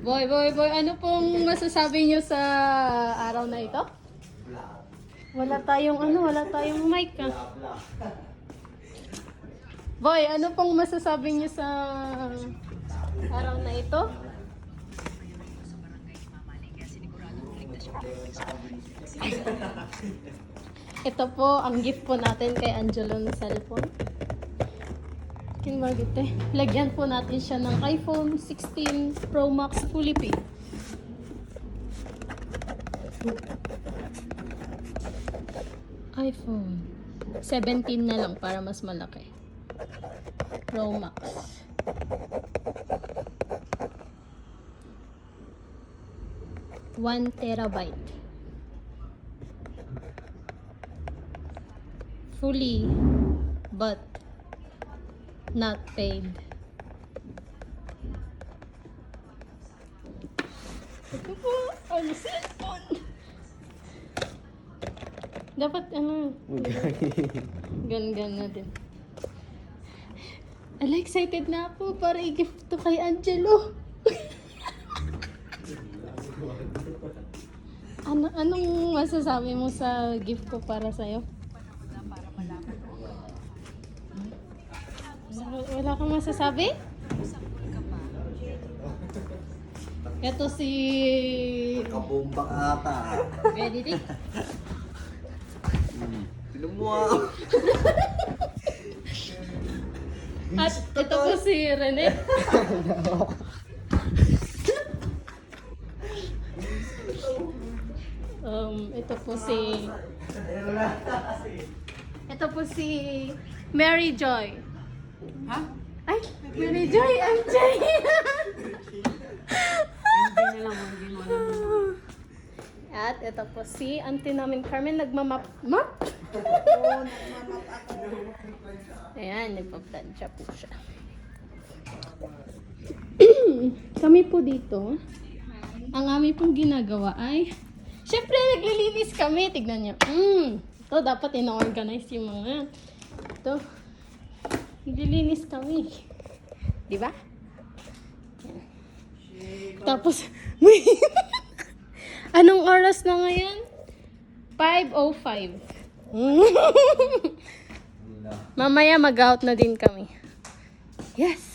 Boy, ano pong masasabi niyo sa araw na ito? Wala tayong mic Boy, ano pong masasabi niyo sa araw na ito? Ito po ang gift po natin kay Angelo na cellphone. Lagyan po natin siya ng iPhone 16 Pro Max fully paid. iPhone 17 na lang para mas malaki. Pro Max. One terabyte. Fully but not paid. Ito po ang cellphone. Dapat gan na din. Excited na ako para i-gift to kay Angelo. Anong masasabi mo sa gift ko para sa'yo? Wala kang masasabi? Ito si... Kabomba ata. Ready? Pinumuha. At ito po si Rene. Ito po si Mary Joy. Ha? Ay, Mary Joy, MJ. Hindi na lang, hindi mo na. At ito po si auntie namin Carmen, nagmamap. Ayan, nagpa-plancha po siya. Kami po dito, ang aming pong ginagawa ay, syempre naglilinis kami, tignan niyo. Ito, dapat ina-organize yung mga, ito, naglilinis kami. Di ba? Tapos, anong oras na ngayon? 5:05. Mamaya mag-out na din kami. Yes!